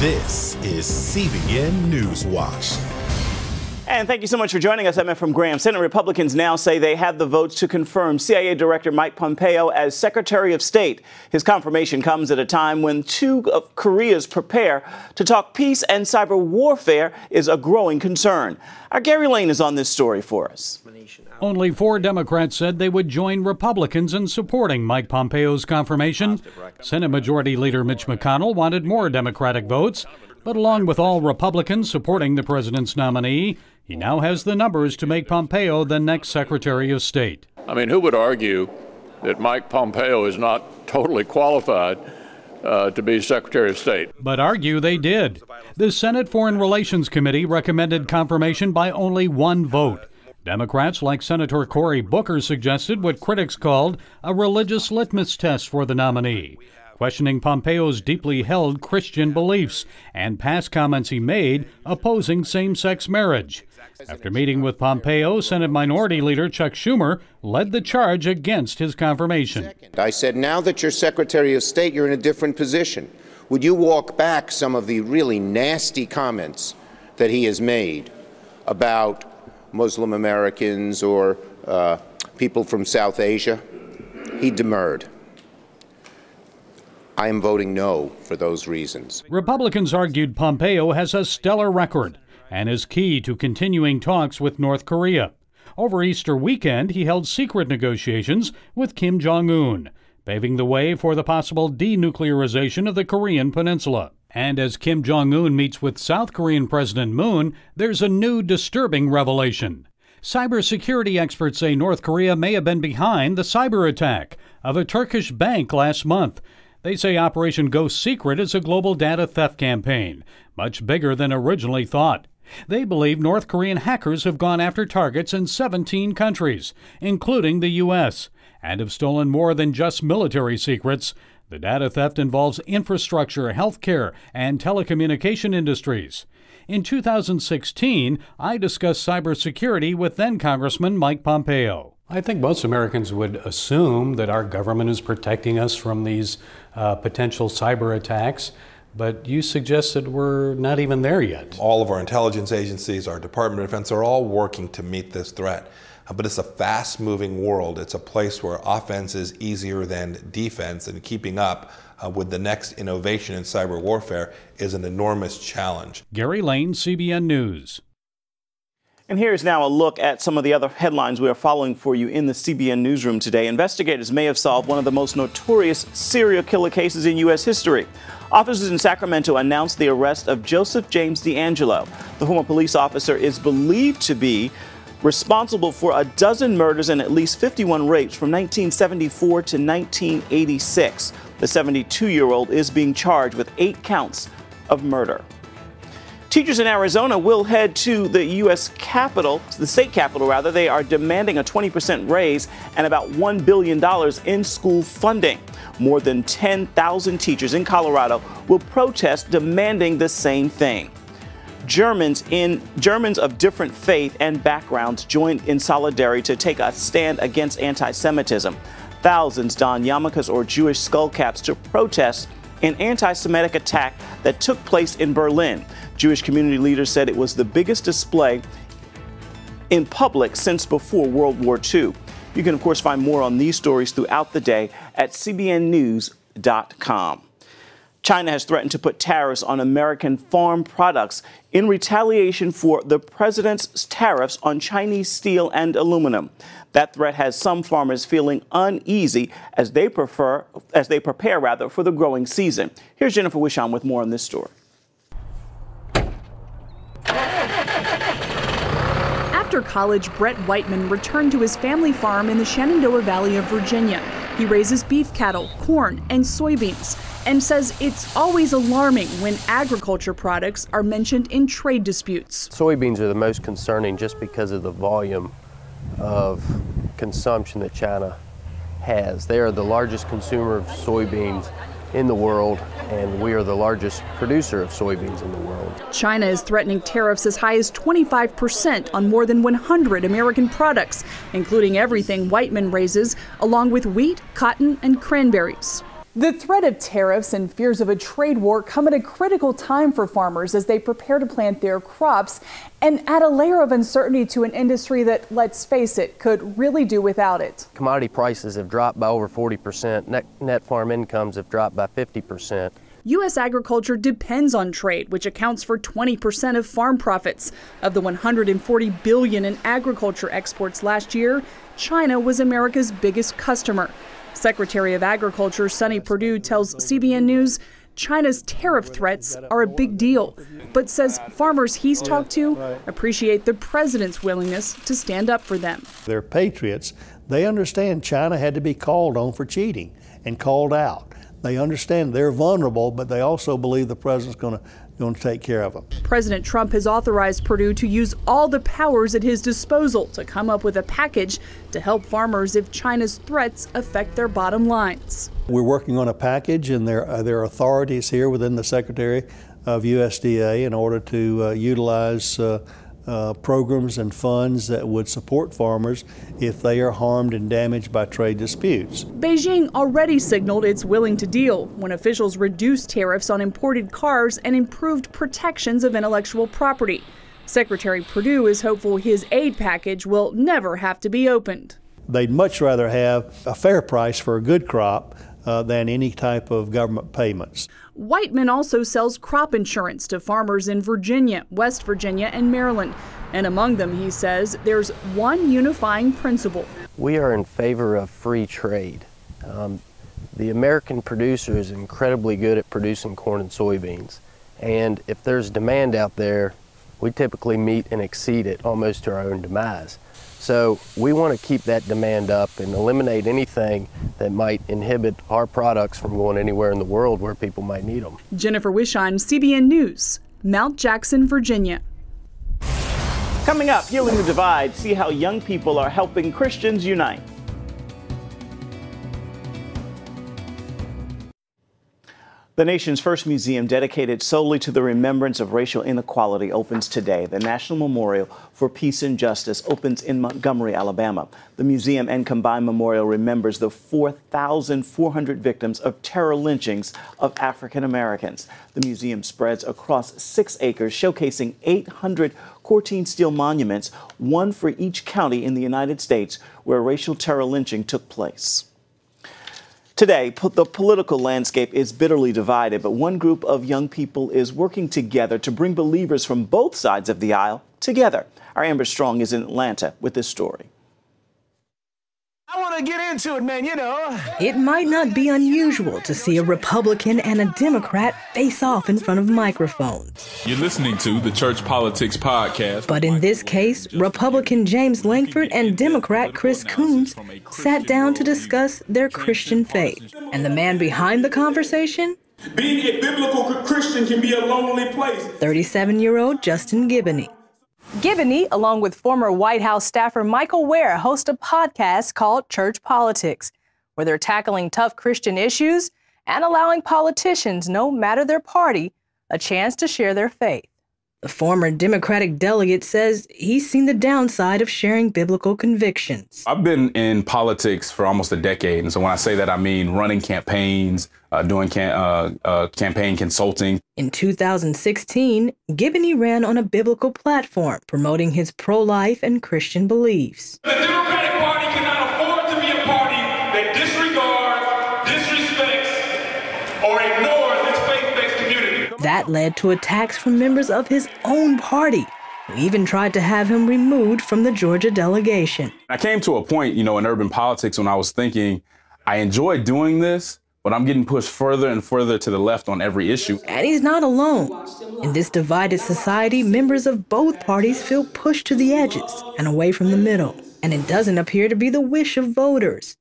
This is CBN NewsWatch. And thank you so much for joining us. I'm Efrem Graham. Senate Republicans now say they have the votes to confirm CIA Director Mike Pompeo as Secretary of State. His confirmation comes at a time when two of Koreas prepare to talk peace, and cyber warfare is a growing concern. Our Gary Lane is on this story for us. Only 4 Democrats said they would join Republicans in supporting Mike Pompeo's confirmation. Senate Majority Leader Mitch McConnell wanted more Democratic votes, but along with all Republicans supporting the president's nominee, he now has the numbers to make Pompeo the next Secretary of State. I mean, who would argue that Mike Pompeo is not totally qualified to be Secretary of State? But argue they did. The Senate Foreign Relations Committee recommended confirmation by only 1 vote. Democrats like Senator Cory Booker suggested what critics called a religious litmus test for the nominee, questioning Pompeo's deeply held Christian beliefs and past comments he made opposing same-sex marriage. After meeting with Pompeo, Senate Minority Leader Chuck Schumer led the charge against his confirmation. I said, now that you're Secretary of State, you're in a different position. Would you walk back some of the really nasty comments that he has made about Muslim Americans or people from South Asia? He demurred. I am voting no for those reasons. Republicans argued Pompeo has a stellar record and is key to continuing talks with North Korea. Over Easter weekend, he held secret negotiations with Kim Jong-un, paving the way for the possible denuclearization of the Korean peninsula. And as Kim Jong-un meets with South Korean President Moon, there's a new disturbing revelation. Cybersecurity experts say North Korea may have been behind the cyber attack of a Turkish bank last month. They say Operation Go Secret is a global data theft campaign, much bigger than originally thought. They believe North Korean hackers have gone after targets in 17 countries, including the U.S., and have stolen more than just military secrets. The data theft involves infrastructure, healthcare, and telecommunication industries. In 2016, I discussed cybersecurity with then-Congressman Mike Pompeo. I think most Americans would assume that our government is protecting us from these potential cyber attacks, but you suggest that we're not even there yet. All of our intelligence agencies, our Department of Defense are all working to meet this threat. But it's a fast-moving world. It's a place where offense is easier than defense, and keeping up with the next innovation in cyber warfare is an enormous challenge. Gary Lane, CBN News. And here's now a look at some of the other headlines we are following for you in the CBN newsroom today. Investigators may have solved one of the most notorious serial killer cases in U.S. history. Officers in Sacramento announced the arrest of Joseph James DeAngelo. The former police officer is believed to be responsible for a dozen murders and at least 51 rapes from 1974 to 1986. The 72-year-old is being charged with 8 counts of murder. Teachers in Arizona will head to the U.S. Capitol, the state capitol rather. They are demanding a 20% raise and about $1 billion in school funding. More than 10,000 teachers in Colorado will protest demanding the same thing. Germans of different faith and backgrounds joined in solidarity to take a stand against anti-Semitism. Thousands donned yarmulkes or Jewish skullcaps to protest an anti-Semitic attack that took place in Berlin. Jewish community leaders said it was the biggest display in public since before World War II. You can, of course, find more on these stories throughout the day at cbnnews.com. China has threatened to put tariffs on American farm products in retaliation for the president's tariffs on Chinese steel and aluminum. That threat has some farmers feeling uneasy as they prepare for the growing season. Here's Jennifer Wishon with more on this story. After college, Brett Whiteman returned to his family farm in the Shenandoah Valley of Virginia. He raises beef cattle, corn, and soybeans, and says it's always alarming when agriculture products are mentioned in trade disputes. Soybeans are the most concerning just because of the volume of consumption that China has. They are the largest consumer of soybeans in the world, and we are the largest producer of soybeans in the world. China is threatening tariffs as high as 25% on more than 100 American products, including everything Whiteman raises, along with wheat, cotton, and cranberries. The threat of tariffs and fears of a trade war come at a critical time for farmers as they prepare to plant their crops and add a layer of uncertainty to an industry that, let's face it, could really do without it. Commodity prices have dropped by over 40%. Net farm incomes have dropped by 50%. U.S. agriculture depends on trade, which accounts for 20% of farm profits. Of the $140 billion in agriculture exports last year, China was America's biggest customer. Secretary of Agriculture Sonny Perdue tells CBN News China's tariff threats are a big deal, but says farmers he's talked to appreciate the president's willingness to stand up for them. They're patriots. They understand China had to be called on for cheating and called out. They understand they're vulnerable, but they also believe the president's going to take care of them. President Trump has authorized Perdue to use all the powers at his disposal to come up with a package to help farmers if China's threats affect their bottom lines. We're working on a package, and there are authorities here within the Secretary of USDA in order to utilize programs and funds that would support farmers if they are harmed and damaged by trade disputes. Beijing already signaled it's willing to deal when officials reduced tariffs on imported cars and improved protections of intellectual property. Secretary Perdue is hopeful his aid package will never have to be opened. They'd much rather have a fair price for a good crop than any type of government payments. Whiteman also sells crop insurance to farmers in Virginia, West Virginia, and Maryland. And among them, he says, there's one unifying principle. We are in favor of free trade. The American producer is incredibly good at producing corn and soybeans. And if there's demand out there, we typically meet and exceed it almost to our own demise. So we want to keep that demand up and eliminate anything that might inhibit our products from going anywhere in the world where people might need them. Jennifer Wishon, CBN News, Mount Jackson, Virginia. Coming up, Healing the Divide, see how young people are helping Christians unite. The nation's first museum dedicated solely to the remembrance of racial inequality opens today. The National Memorial for Peace and Justice opens in Montgomery, Alabama. The museum and combined memorial remembers the 4,400 victims of terror lynchings of African Americans. The museum spreads across 6 acres, showcasing 800 Cortine steel monuments, one for each county in the United States where racial terror lynching took place. Today, the political landscape is bitterly divided, but one group of young people is working together to bring believers from both sides of the aisle together. Our Amber Strong is in Atlanta with this story. I want to get into it, man, you know. It might not be unusual to see a Republican and a Democrat face off in front of microphones. You're listening to the Church Politics Podcast. But in this case, Republican James Lankford and Democrat Chris Coons sat down to discuss their Christian faith. And the man behind the conversation? Being a biblical Christian can be a lonely place. 37-year-old Justin Giboney. Giboney, along with former White House staffer Michael Ware, host a podcast called Church Politics, where they're tackling tough Christian issues and allowing politicians, no matter their party, a chance to share their faith. The former Democratic delegate says he's seen the downside of sharing biblical convictions. I've been in politics for almost a decade. And so when I say that, I mean running campaigns, doing campaign consulting. In 2016, Giboney ran on a biblical platform promoting his pro-life and Christian beliefs. The Democratic Party cannot afford to be a party that disregards, disrespects, or ignores its faith-based community. That led to attacks from members of his own party, who even tried to have him removed from the Georgia delegation. I came to a point, in urban politics when I was thinking, I enjoy doing this, but I'm getting pushed further and further to the left on every issue. And he's not alone. In this divided society, members of both parties feel pushed to the edges and away from the middle. And it doesn't appear to be the wish of voters.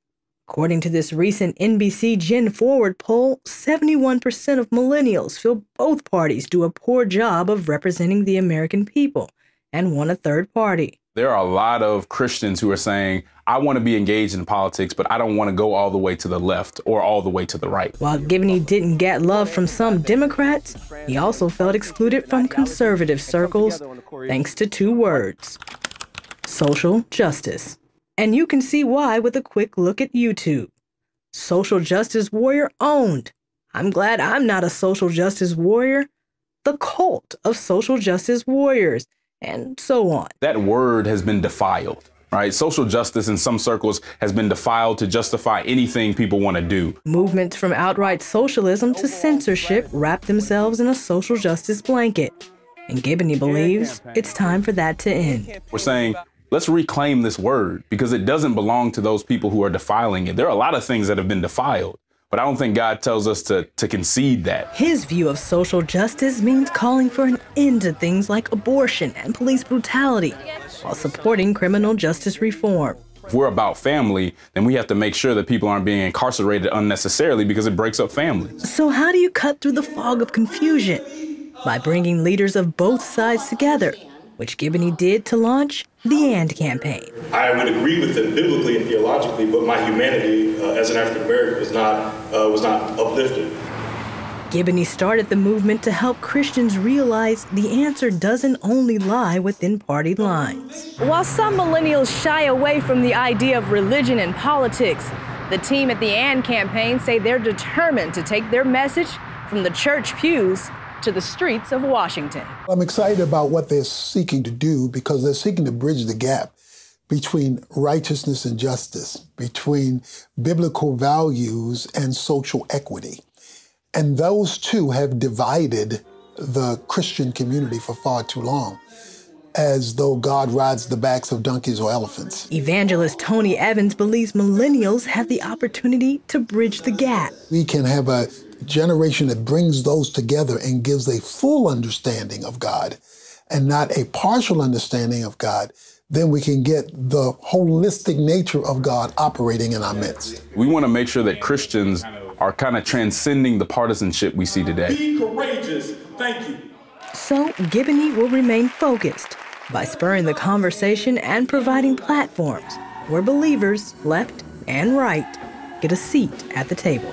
According to this recent NBC Gen Forward poll, 71% of millennials feel both parties do a poor job of representing the American people and want a third party. There are a lot of Christians who are saying, I want to be engaged in politics, but I don't want to go all the way to the left or all the way to the right. While Giboney didn't get love from some Democrats, he also felt excluded from conservative circles, thanks to 2 words: social justice. And you can see why with a quick look at YouTube. social justice warrior owned. I'm glad I'm not a social justice warrior. The cult of social justice warriors, and so on. That word has been defiled, right? Social justice in some circles has been defiled to justify anything people want to do. Movements from outright socialism to censorship wrap themselves in a social justice blanket. And Giboney believes it's time for that to end. We're saying, let's reclaim this word because it doesn't belong to those people who are defiling it. There are a lot of things that have been defiled, but I don't think God tells us to concede that. His view of social justice means calling for an end to things like abortion and police brutality, while supporting criminal justice reform. If we're about family, then we have to make sure that people aren't being incarcerated unnecessarily because it breaks up families. So how do you cut through the fog of confusion? By bringing leaders of both sides together, which Giboney did to launch the AND campaign. I would agree with them biblically and theologically, but my humanity as an African American was not uplifted. Giboney started the movement to help Christians realize the answer doesn't only lie within party lines. While some millennials shy away from the idea of religion and politics, the team at the AND campaign say they're determined to take their message from the church pews to the streets of Washington. I'm excited about what they're seeking to do because they're seeking to bridge the gap between righteousness and justice, between biblical values and social equity. And those two have divided the Christian community for far too long, as though God rides the backs of donkeys or elephants. Evangelist Tony Evans believes millennials have the opportunity to bridge the gap. We can have a generation that brings those together and gives a full understanding of God and not a partial understanding of God. Then we can get the holistic nature of God operating in our midst. We want to make sure that Christians are kind of transcending the partisanship we see today. Be courageous. Thank you. So Giboney will remain focused by spurring the conversation and providing platforms where believers, left and right, get a seat at the table.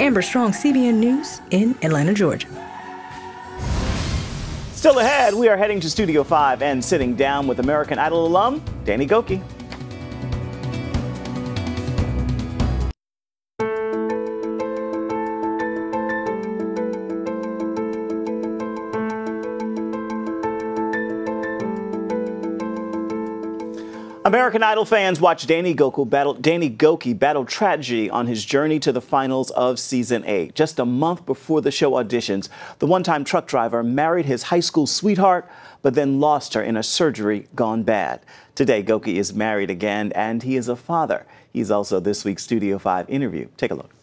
Amber Strong, CBN News in Atlanta, Georgia. Still ahead, we are heading to Studio 5 and sitting down with American Idol alum Danny Gokey. American Idol fans watch Danny Gokey battle tragedy on his journey to the finals of Season 8. Just a month before the show auditions, the one-time truck driver married his high school sweetheart, but then lost her in a surgery gone bad. Today, Gokey is married again, and he is a father. He's also this week's Studio 5 interview. Take a look.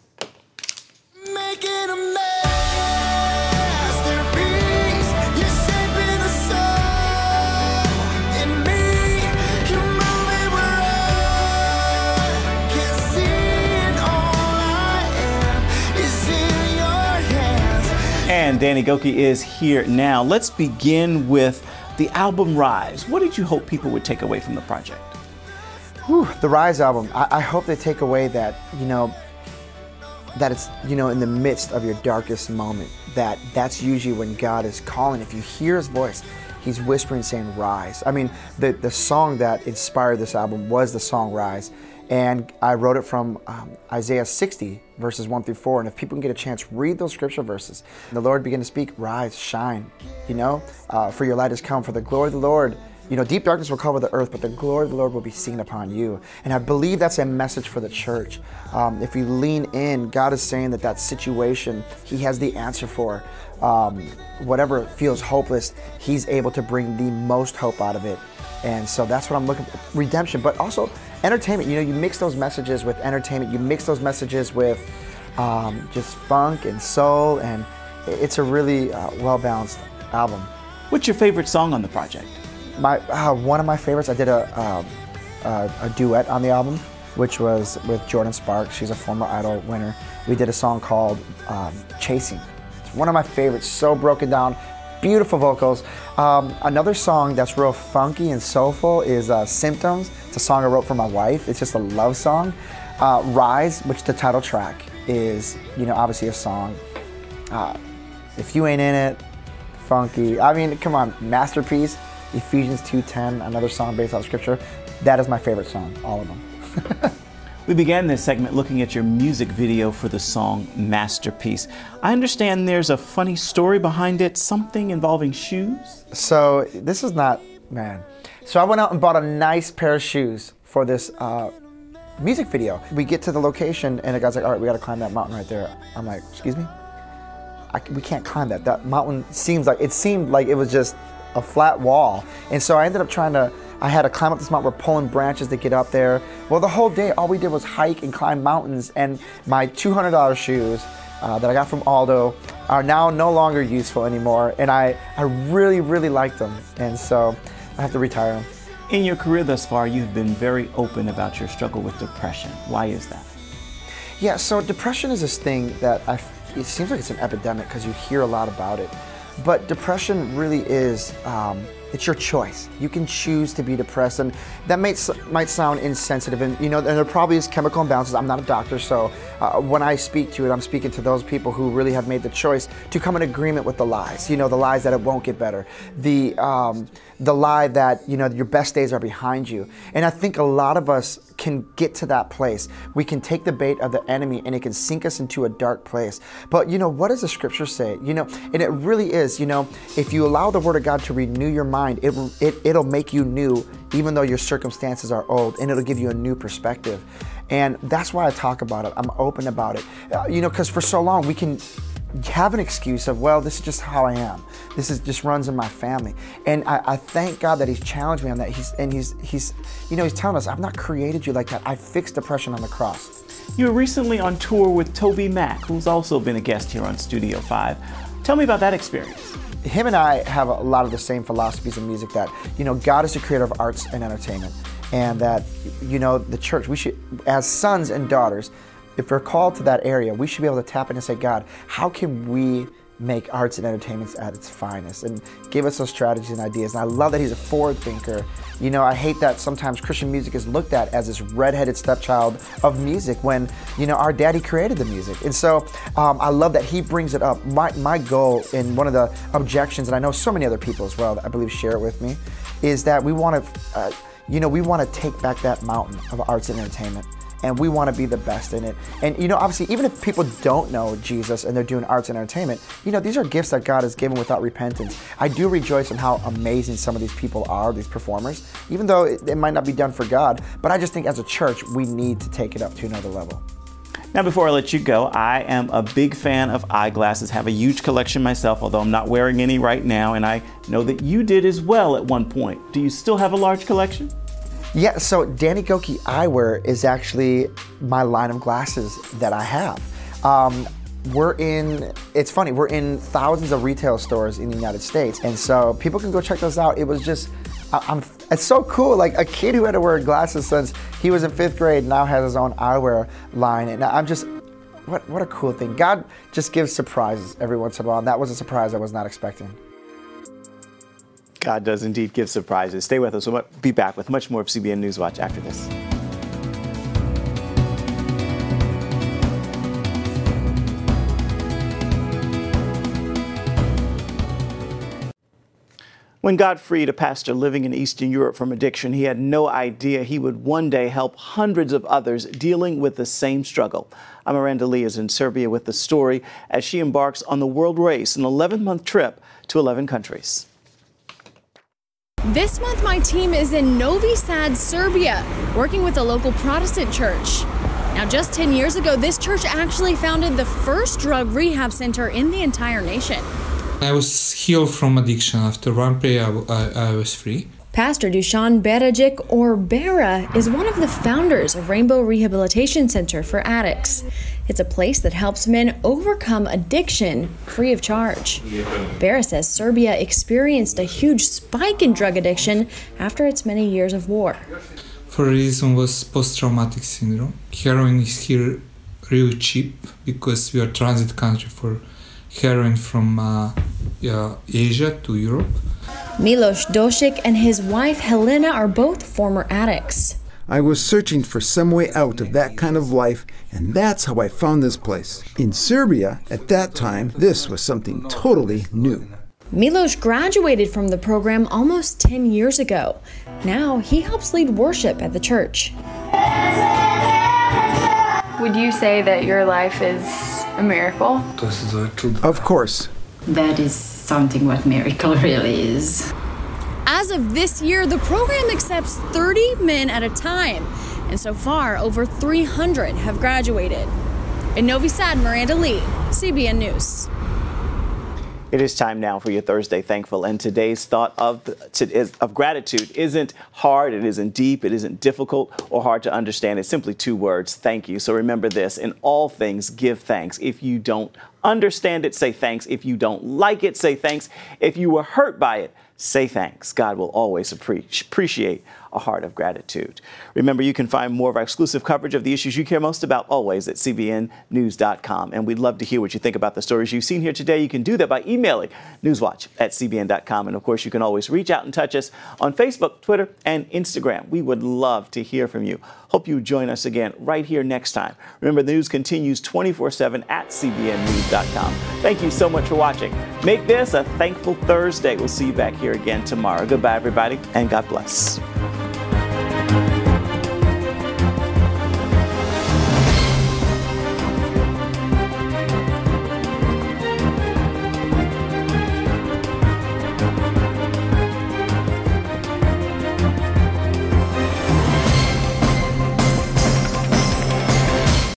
And Danny Gokey is here now. Let's begin with the album Rise. What did you hope people would take away from the project? The Rise album, I hope they take away that, that it's, in the midst of your darkest moment, that's usually when God is calling. If you hear his voice, he's whispering, saying, rise. I mean, the song that inspired this album was the song Rise. And I wrote it from Isaiah 60, verses 1 through 4. And if people can get a chance, read those scripture verses. And the Lord began to speak, rise, shine, for your light has come. For the glory of the Lord, deep darkness will cover the earth, but the glory of the Lord will be seen upon you. And I believe that's a message for the church. If we lean in, God is saying that situation, he has the answer for. Whatever feels hopeless, he's able to bring the most hope out of it. And so that's what I'm looking for, redemption, but also entertainment. You mix those messages with entertainment, you mix those messages with just funk and soul, and it's a really well-balanced album. What's your favorite song on the project? One of my favorites, I did a duet on the album, which was with Jordan Sparks. She's a former Idol winner. We did a song called Chasing. It's one of my favorites, so broken down, beautiful vocals. Another song that's real funky and soulful is Symptoms. It's a song I wrote for my wife. It's just a love song. Rise, which the title track is, obviously a song. If you ain't in it, funky. I mean, come on, masterpiece. Ephesians 2:10, another song based on scripture. That is my favorite song, all of them. We began this segment looking at your music video for the song Masterpiece. I understand there's a funny story behind it, something involving shoes? So this is not, man. So I went out and bought a nice pair of shoes for this music video. We get to the location and the guy's like, all right, we gotta climb that mountain right there. I'm like, excuse me? We can't climb that. That mountain seemed like it was just a flat wall. And so I ended up I had to climb up this mountain. We're pulling branches to get up there. Well, the whole day, all we did was hike and climb mountains, and my $200 shoes that I got from Aldo are now no longer useful anymore, and I really, really like them, and so I have to retire them. In your career thus far, you've been very open about your struggle with depression. Why is that? Yeah, so depression is this thing that it seems like it's an epidemic because you hear a lot about it, but depression really is, it's your choice. You can choose to be depressed, and that might sound insensitive, and and there probably is chemical imbalances. I'm not a doctor, so when I speak to it, I'm speaking to those people who really have made the choice to come in agreement with the lies. The lies that it won't get better, the lie that your best days are behind you. And I think a lot of us can get to that place. We can take the bait of the enemy, and it can sink us into a dark place. But what does the scripture say? And it really is. If you allow the word of God to renew your mind, it'll make you new, even though your circumstances are old, and it'll give you a new perspective. And that's why I talk about it. I'm open about it. Because for so long we can have an excuse of, well, this is just how I am. This is just runs in my family. And I thank God that He's challenged me on that. He's telling us, I've not created you like that. I fixed depression on the cross. You were recently on tour with Toby Mac, who's also been a guest here on Studio 5. Tell me about that experience. Him and I have a lot of the same philosophies in music, that God is the creator of arts and entertainment, and that the church, we should, as sons and daughters, if we're called to that area, we should be able to tap in and say, God, how can we make arts and entertainment at its finest, and give us those strategies and ideas. And I love that he's a forward thinker. I hate that sometimes Christian music is looked at as this redheaded stepchild of music when, our daddy created the music. And so I love that he brings it up. My goal, and one of the objections, and I know so many other people as well that I believe share it with me, is that we want to take back that mountain of arts and entertainment. And we want to be the best in it. And obviously, even if people don't know Jesus and they're doing arts and entertainment, these are gifts that God has given without repentance. I do rejoice in how amazing some of these people are, these performers, even though it might not be done for God. But I just think as a church, we need to take it up to another level. Now, before I let you go, I am a big fan of eyeglasses, have a huge collection myself, although I'm not wearing any right now, and I know that you did as well at one point. Do you still have a large collection? Yeah, so Danny Gokey Eyewear is actually my line of glasses that I have. It's funny, we're in thousands of retail stores in the United States, and so people can go check those out. It was just, it's so cool, like a kid who had to wear glasses since he was in 5th grade now has his own eyewear line, and I'm just, what a cool thing. God just gives surprises every once in a while, and that was a surprise I was not expecting. God does indeed give surprises. Stay with us. We'll be back with much more of CBN NewsWatch after this. When God freed a pastor living in Eastern Europe from addiction, he had no idea he would one day help hundreds of others dealing with the same struggle. Miranda Lee is in Serbia with the story as she embarks on the world race, an 11-month trip to 11 countries. This month, my team is in Novi Sad, Serbia, working with a local Protestant church. Now, just 10 years ago, this church actually founded the first drug rehab center in the entire nation. I was healed from addiction. After one prayer, I was free. Pastor Dusan Berajic, or Bera, is one of the founders of Rainbow Rehabilitation Center for Addicts. It's a place that helps men overcome addiction free of charge. Bera says Serbia experienced a huge spike in drug addiction after its many years of war. For a reason was post-traumatic syndrome. Heroin is here really cheap because we are a transit country for heroin from Asia to Europe. Miloš Dosic and his wife Helena are both former addicts. I was searching for some way out of that kind of life, and that's how I found this place. In Serbia, at that time, this was something totally new. Miloš graduated from the program almost 10 years ago. Now he helps lead worship at the church. Would you say that your life is a miracle? Of course. That is something what miracle really is. As of this year, the program accepts 30 men at a time, and so far, over 300 have graduated. In Novi Sad, Miranda Lee, CBN News. It is time now for your Thursday Thankful, and today's thought of gratitude isn't hard, it isn't deep, it isn't difficult or hard to understand. It's simply two words: thank you. So remember this: in all things, give thanks. If you don't understand it, say thanks. If you don't like it, say thanks. If you were hurt by it, say thanks. God will always appreciate a heart of gratitude. Remember, you can find more of our exclusive coverage of the issues you care most about always at cbnnews.com. And we'd love to hear what you think about the stories you've seen here today. You can do that by emailing newswatch@cbn.com. And of course, you can always reach out and touch us on Facebook, Twitter, and Instagram. We would love to hear from you. Hope you join us again right here next time. Remember, the news continues 24/7 at cbnnews.com. Thank you so much for watching. Make this a thankful Thursday. We'll see you back here again tomorrow. Goodbye, everybody, and God bless.